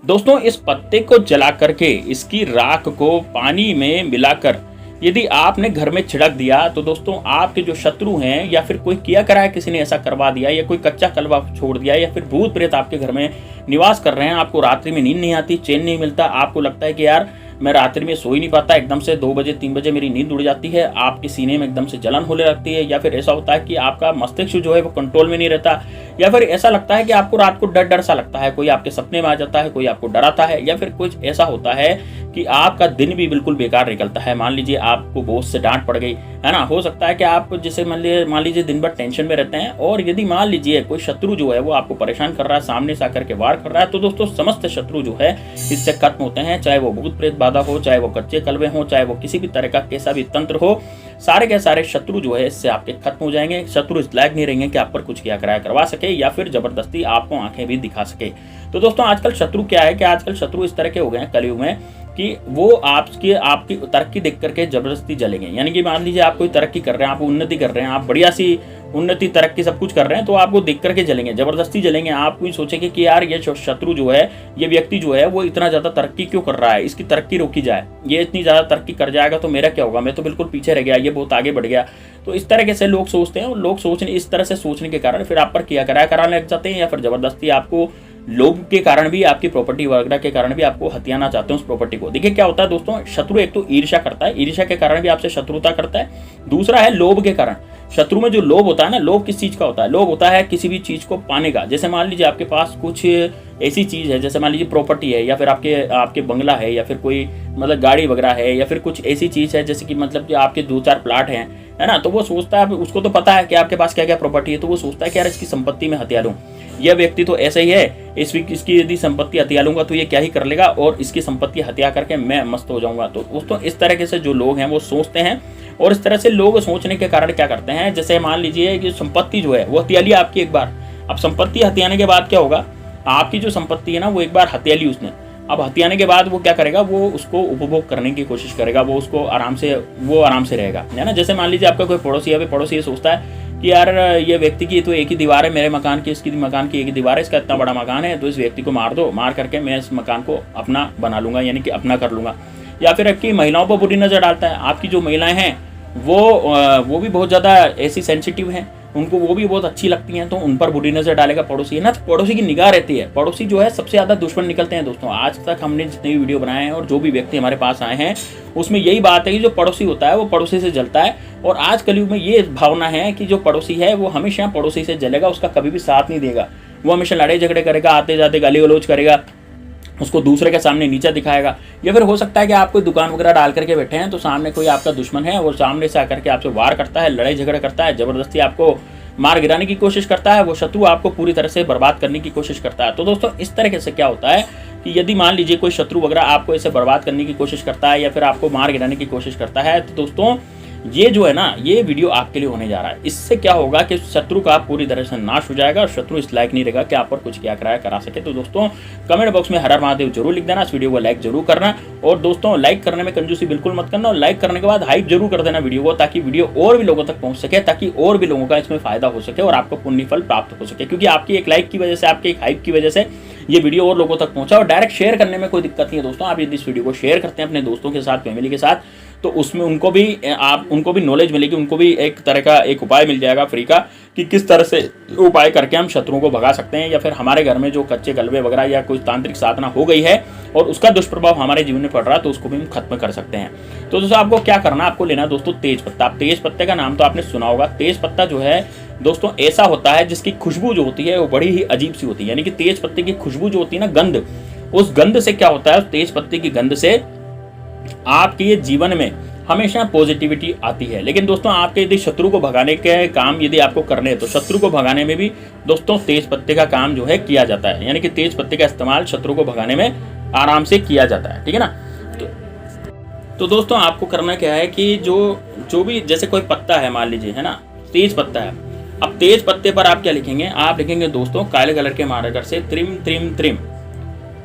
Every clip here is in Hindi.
दोस्तों इस पत्ते को जला करके इसकी राख को पानी में मिलाकर यदि आपने घर में छिड़क दिया तो दोस्तों आपके जो शत्रु हैं या फिर कोई किया कराया किसी ने ऐसा करवा दिया या कोई कच्चा कलवा छोड़ दिया या फिर भूत प्रेत आपके घर में निवास कर रहे हैं, आपको रात्रि में नींद नहीं आती, चैन नहीं मिलता, आपको लगता है कि यार मैं रात्रि में सो ही नहीं पाता, एकदम से 2 बजे 3 बजे मेरी नींद उड़ जाती है, आपके सीने में एकदम से जलन होने लगती है, या फिर ऐसा होता है कि आपका मस्तिष्क जो है वो कंट्रोल में नहीं रहता, या फिर ऐसा लगता है कि आपको रात को डर डर सा लगता है, कोई आपके सपने में आ जाता है, कोई आपको डराता है, या फिर कुछ ऐसा होता है कि आपका दिन भी बिल्कुल बेकार निकलता है। मान लीजिए आपको बॉस से डांट पड़ गई है ना, हो सकता है कि आप जैसे मान लीजिए दिन भर टेंशन में रहते हैं और यदि मान लीजिए कोई शत्रु जो है वो आपको परेशान कर रहा है, सामने से आकर के वार कर रहा है, तो दोस्तों समस्त शत्रु जो है इससे खत्म होते हैं, चाहे वो भूत प्रेत बाधा हो, चाहे वो कच्चे कलवे हो, चाहे वो किसी भी तरह का कैसा भी तंत्र हो, सारे के सारे शत्रु जो है इससे आपके खत्म हो जाएंगे। शत्रु इस लायक नहीं रहेंगे कि आप पर कुछ किया कराया करवा सके या फिर जबरदस्ती आपको आंखें भी दिखा सके। तो दोस्तों आजकल शत्रु क्या है कि आजकल शत्रु इस तरह के हो गए हैं कलयुग में कि वो आपकी तरक्की देख करके जबरदस्ती जलेंगे। यानी कि मान लीजिए आप कोई तरक्की कर रहे हैं, आप उन्नति कर रहे हैं, आप बढ़िया सी उन्नति तरक्की सब कुछ कर रहे हैं, तो आपको देख करके जलेंगे, जबरदस्ती जलेंगे। आप भी सोचेंगे कि यार ये शत्रु जो है, ये व्यक्ति जो है वो इतना ज्यादा तरक्की क्यों कर रहा है, इसकी तरक्की रोकी जाए, ये इतनी ज्यादा तरक्की कर जाएगा तो मेरा क्या होगा, मैं तो बिल्कुल पीछे रह गया, ये बहुत आगे बढ़ गया। तो इस तरह से लोग सोचते हैं और लोग इस तरह से सोचने के कारण फिर आप पर किया कराया कराने लग जाते हैं, या फिर जबरदस्ती आपको लोभ के कारण भी, आपकी प्रॉपर्टी वगैरह के कारण भी आपको हथियाना चाहते हैं उस प्रॉपर्टी को। देखिए क्या होता है दोस्तों, शत्रु एक तो ईर्ष्या करता है, ईर्ष्या के कारण भी आपसे शत्रुता करता है। दूसरा है लोभ के कारण। शत्रु में जो लोभ होता है ना, लोभ किस चीज का होता है, लोभ होता है किसी भी चीज को पाने का। जैसे मान लीजिए आपके पास कुछ ऐसी चीज है, जैसे मान लीजिए प्रॉपर्टी है, या फिर आपके बंगला है, या फिर कोई मतलब गाड़ी वगैरह है, या फिर कुछ ऐसी चीज है जैसे कि मतलब कि आपके 2-4 प्लाट हैं, है ना, तो वो सोचता है, उसको तो पता है कि आपके पास क्या क्या प्रॉपर्टी है, तो वो सोचता है कि यार इसकी संपत्ति में हथिया लूं, यह व्यक्ति तो ऐसा ही है, इसकी यदि संपत्ति हथिया लूंगा तो ये क्या ही कर लेगा, और इसकी संपत्ति हत्या करके मैं मस्त हो जाऊंगा। तो दोस्तों इस तरह से जो लोग हैं वो सोचते हैं, और इस तरह से लोग सोचने के कारण क्या करते हैं, जैसे मान लीजिए कि संपत्ति जो है वो हथिया ली आपकी एक बार। अब संपत्ति हथियाने के बाद क्या होगा, आपकी जो संपत्ति है ना वो एक बार हत्या ली उसने, अब हथियाने के बाद वो क्या करेगा, वो उसको उपभोग करने की कोशिश करेगा, वो उसको आराम से रहेगा, है ना। जैसे मान लीजिए आपका कोई पड़ोसी है, पड़ोसी ये सोचता है कि यार ये व्यक्ति की तो एक ही दीवार है, मेरे मकान की, इसकी मकान की एक ही दीवार है, इसका इतना बड़ा मकान है, तो इस व्यक्ति को मार दो, मार करके मैं इस मकान को अपना बना लूंगा, यानी कि अपना कर लूंगा। या फिर आपकी महिलाओं पर बुरी नजर डालता है, आपकी जो महिलाएं हैं वो भी बहुत ज़्यादा ऐसी सेंसिटिव हैं, उनको वो भी बहुत अच्छी लगती हैं, तो उन पर बुरी नजर डालेगा पड़ोसी, है ना। तो पड़ोसी की निगाह रहती है, पड़ोसी जो है सबसे ज्यादा दुश्मन निकलते हैं दोस्तों। आज तक हमने जितने भी वीडियो बनाए हैं और जो भी व्यक्ति हमारे पास आए हैं उसमें यही बात है कि जो पड़ोसी होता है वो पड़ोसी से जलता है, और आज कलयुग में ये भावना है कि जो पड़ोसी है वो हमेशा पड़ोसी से जलेगा, उसका कभी भी साथ नहीं देगा, वो हमेशा लड़ाई झगड़े करेगा, आते जाते गाली गलौज करेगा, उसको दूसरे के सामने नीचा दिखाएगा। या फिर हो सकता है कि आप कोई दुकान वगैरह डाल करके बैठे हैं, तो सामने कोई आपका दुश्मन है, वो सामने से आकर के आपसे वार करता है, लड़ाई झगड़ा करता है, जबरदस्ती आपको मार गिराने की कोशिश करता है, वो शत्रु आपको पूरी तरह से बर्बाद करने की कोशिश करता है। तो दोस्तों इस तरीके से क्या होता है कि यदि मान लीजिए कोई शत्रु वगैरह आपको ऐसे बर्बाद करने की कोशिश करता है या फिर आपको मार गिराने की कोशिश करता है, तो दोस्तों ये जो है ना, ये वीडियो आपके लिए होने जा रहा है। इससे क्या होगा कि शत्रु का पूरी तरह से नाश हो जाएगा और शत्रु इस लायक नहीं रहेगा कि आप पर कुछ किया कराया करा सके। तो दोस्तों कमेंट बॉक्स में हर हर महादेव जरूर लिख देना, इस वीडियो को लाइक जरूर करना, और दोस्तों लाइक करने में कंजूसी बिल्कुल मत करना, और लाइक करने के बाद हाइप जरूर कर देना वीडियो को, ताकि वीडियो और भी लोगों तक पहुंच सके, ताकि और भी लोगों का इसमें फायदा हो सके और आपको पुण्य फल प्राप्त हो सके। क्योंकि आपकी एक लाइक की वजह से, आपके एक हाइप की वजह से ये वीडियो और लोगों तक पहुंचा, और डायरेक्ट शेयर करने में कोई दिक्कत नहीं है दोस्तों। आप यदि इस वीडियो को शेयर करते हैं अपने दोस्तों के साथ, फैमिली के साथ, तो उसमें उनको भी नॉलेज मिलेगी, उनको भी एक तरह का एक उपाय मिल जाएगा फ्री का कि किस तरह से उपाय करके हम शत्रुओं को भगा सकते हैं, या फिर हमारे घर में जो कच्चे गलबे वगैरह या कोई तांत्रिक साधना हो गई है और उसका दुष्प्रभाव हमारे जीवन में पड़ रहा है, तो उसको भी हम खत्म कर सकते हैं। तो दोस्तों आपको क्या करना, आपको लेना दोस्तों तेज पत्ता। आप तेज पत्ते का नाम तो आपने सुना होगा। तेज पत्ता जो है दोस्तों ऐसा होता है जिसकी खुशबू जो होती है वो बड़ी ही अजीब सी होती है। यानी कि तेज पत्ते की खुशबू जो होती है ना, गंध, उस गंध से क्या होता है, तेज पत्ते की गंध से आपके जीवन में हमेशा पॉजिटिविटी आती है। लेकिन दोस्तों आपके यदि शत्रु को भगाने के काम यदि आपको करने हैं, तो शत्रु को भगाने में भी दोस्तों तेज पत्ते का काम जो है किया जाता है। यानी कि तेज पत्ते का इस्तेमाल शत्रु को भगाने में आराम से किया जाता है, ठीक है ना। तो दोस्तों आपको करना क्या है कि जो भी जैसे कोई पत्ता है, मान लीजिए, है ना, तेज पत्ता है, अब तेज पत्ते पर आप क्या लिखेंगे, आप लिखेंगे दोस्तों काले कलर के मार्कर से त्रिम त्रिम त्रिम।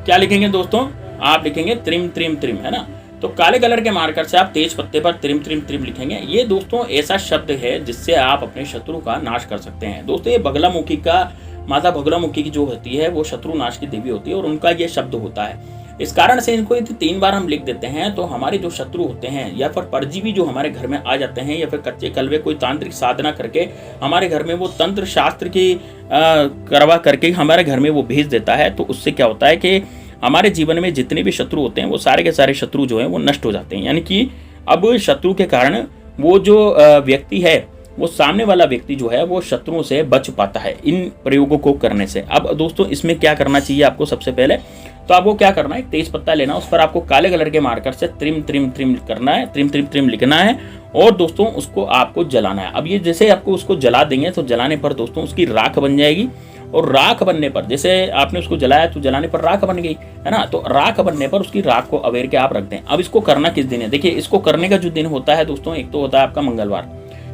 क्या लिखेंगे दोस्तों, आप लिखेंगे त्रिम त्रिम त्रिम, है ना। तो काले कलर के मार्कर से आप तेज पत्ते पर त्रिम त्रिम त्रिम लिखेंगे। ये दोस्तों ऐसा शब्द है जिससे आप अपने शत्रु का नाश कर सकते हैं। दोस्तों ये बगलामुखी का माता बगुलामुखी की जो होती है वो शत्रुनाश की देवी होती है और उनका ये शब्द होता है। इस कारण से इनको यदि 3 बार हम लिख देते हैं तो हमारे जो शत्रु होते हैं या फिर परजीवी जो हमारे घर में आ जाते हैं या फिर कच्चे कलवे कोई तांत्रिक साधना करके हमारे घर में वो तंत्र शास्त्र की करवा करके हमारे घर में वो भेज देता है, तो उससे क्या होता है कि हमारे जीवन में जितने भी शत्रु होते हैं वो सारे के सारे शत्रु जो हैं वो नष्ट हो जाते हैं। यानी कि अब शत्रु के कारण वो जो व्यक्ति है, वो सामने वाला व्यक्ति जो है वो शत्रुओं से बच पाता है इन प्रयोगों को करने से। अब दोस्तों इसमें क्या करना चाहिए आपको, सबसे पहले तो आपको क्या करना है, तेज पत्ता लेना, उस पर आपको काले कलर के मार्कर से त्रिम त्रिम त्रिम करना है, त्रिम त्रिम त्रिम लिखना है और दोस्तों उसको आपको जलाना है। अब ये जैसे आपको उसको जला देंगे तो जलाने पर दोस्तों उसकी राख बन जाएगी और राख बनने पर, जैसे आपने उसको जलाया तो जलाने पर राख बन गई है ना, तो राख बनने पर उसकी राख को अवेर के आप रख दें। अब इसको करना किस दिन है, देखिए इसको करने का जो दिन होता है दोस्तों, एक तो होता है आपका मंगलवार,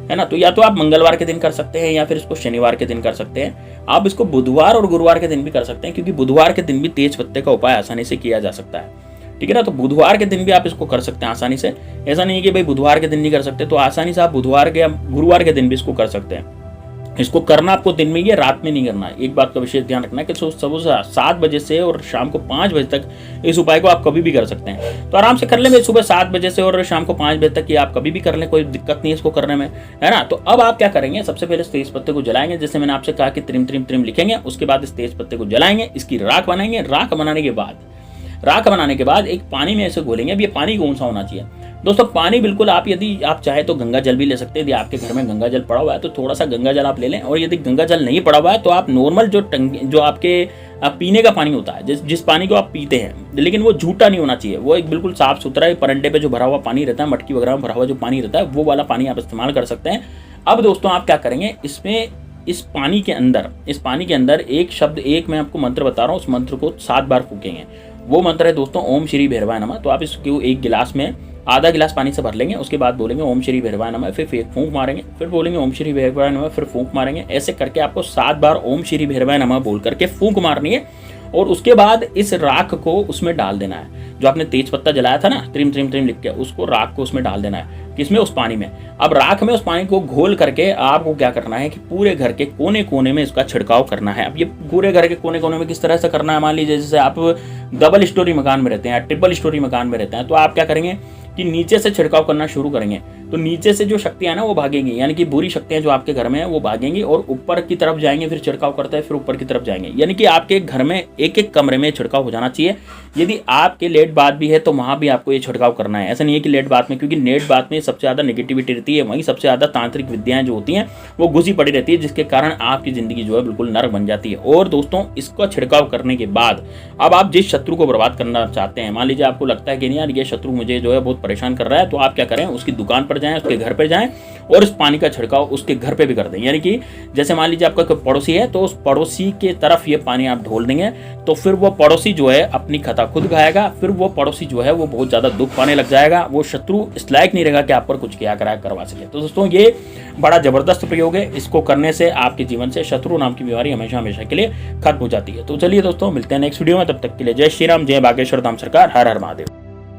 है ना, तो या तो आप मंगलवार के दिन कर सकते हैं या फिर इसको शनिवार के दिन कर सकते हैं। आप इसको बुधवार और गुरुवार के दिन भी कर सकते हैं, क्योंकि बुधवार के दिन भी तेज पत्ते का उपाय आसानी से किया जा सकता है, ठीक है ना। तो बुधवार के दिन भी आप इसको कर सकते हैं आसानी से, ऐसा नहीं है कि भाई बुधवार के दिन नहीं कर सकते, तो आसानी से आप बुधवार के या गुरुवार के दिन भी इसको कर सकते हैं। इसको करना आपको दिन में ही है, रात में नहीं करना है। एक बात का विशेष ध्यान रखना है कि सुबह 7 बजे से और शाम को 5 बजे तक इस उपाय को आप कभी भी कर सकते हैं। तो आराम से कर लेंगे, सुबह 7 बजे से और शाम को 5 बजे तक, ये आप कभी भी कर लें, कोई दिक्कत नहीं है इसको करने में, है ना। तो अब आप क्या करेंगे, सबसे पहले इस तेज पत्ते को जलाएंगे, जैसे मैंने आपसे कहा कि त्रिम त्रिम त्रिम लिखेंगे, उसके बाद इस तेज पत्ते को जलाएंगे, इसकी राख बनाएंगे। राख बनाने के बाद एक पानी में ऐसे घोलेंगे। अब ये पानी कौन सा होना चाहिए दोस्तों, पानी बिल्कुल आप यदि आप चाहे तो गंगा जल भी ले सकते हैं। यदि आपके घर में गंगा जल पड़ा हुआ है तो थोड़ा सा गंगा जल आप ले लें, और यदि गंगा जल नहीं पड़ा हुआ है तो आप नॉर्मल जो आपके पीने का पानी होता है, जिस पानी को आप पीते हैं, लेकिन वो झूठा नहीं होना चाहिए, वो एक बिल्कुल साफ सुथरा परंडे पे जो भरा हुआ पानी रहता है, मटकी वगैरह में भरा हुआ जो पानी रहता है, वो वाला पानी आप इस्तेमाल कर सकते हैं। अब दोस्तों आप क्या करेंगे, इस पानी के अंदर एक शब्द, एक मैं आपको मंत्र बता रहा हूँ, उस मंत्र को 7 बार फूकेंगे। वो मंत्र है दोस्तों ओम श्री भैरवाय नमः। तो आप इसको एक गिलास में आधा गिलास पानी से भर लेंगे, उसके बाद बोलेंगे ओम श्री भैरवाय नमः, फिर फूंक मारेंगे, फिर बोलेंगे ओम श्री भैरवाय नमः, फिर फूंक मारेंगे। ऐसे करके आपको 7 बार ओम श्री भैरवाय नमः बोल करके फूंक मारनी है और उसके बाद इस राख को उसमें डाल देना है। जो आपने तेज पत्ता जलाया था ना, त्रिम त्रिम त्रिम लिख के, उसको राख को उसमें डाल देना है। किसमें, उस पानी में। अब राख में उस पानी को घोल करके आपको क्या करना है कि पूरे घर के कोने कोने में इसका छिड़काव करना है। अब ये पूरे घर के कोने कोने में किस तरह से करना है, मान लीजिए जैसे आप डबल स्टोरी मकान में रहते हैं या ट्रिपल स्टोरी मकान में रहते हैं, तो आप क्या करेंगे कि नीचे से छिड़काव करना शुरू करेंगे। तो नीचे से जो शक्तियां ना वो भागेंगी, यानी कि बुरी शक्तियां जो आपके घर में है वो भागेंगी और ऊपर की तरफ जाएंगे, फिर छिड़काव करते हैं, फिर ऊपर की तरफ जाएंगे। यानी कि आपके घर में एक एक कमरे में छिड़काव हो जाना चाहिए। यदि आपके लेट बात भी है तो वहां भी आपको ये छिड़काव करना है। ऐसा नहीं है कि लेट बात में, क्योंकि लेट बात में सबसे ज्यादा नेगेटिविटी रहती है, वहीं सबसे ज्यादा तांत्रिक विद्याएं जो होती हैं वो घुसी पड़ी रहती है, जिसके कारण आपकी जिंदगी जो है बिल्कुल नरक बन जाती है। और दोस्तों इसका छिड़काव करने के बाद अब आप जिस शत्रु को बर्बाद करना चाहते हैं, मान लीजिए आपको लगता है कि नहीं यार ये शत्रु मुझे जो है बहुत परेशान कर रहा है, तो आप क्या करें, उसकी दुकान पर जाएं, उसके घर पर जाएं और इस पानी का छिड़काव उसके घर पे भी कर दें। यानी कि जैसे मान लीजिए आपका कोई पड़ोसी है तो उस पड़ोसी के तरफ ये पानी आप ढोल देंगे, तो फिर वो पड़ोसी जो है अपनी खता खुद खाएगा, फिर वो पड़ोसी जो है वो बहुत ज्यादा दुख पाने लग जाएगा, वो शत्रु इस लायक नहीं रहेगा कि आप पर कुछ किया कराया करवा सके। तो दोस्तों ये बड़ा जबरदस्त प्रयोग है, इसको करने से आपके जीवन से शत्रु नाम की बीमारी हमेशा हमेशा के लिए खत्म हो जाती है। तो चलिए दोस्तों मिलते हैं नेक्स्ट वीडियो में, तब तक के लिए जय श्री राम, जय बागेश्वर धाम सरकार, हर हर महादेव।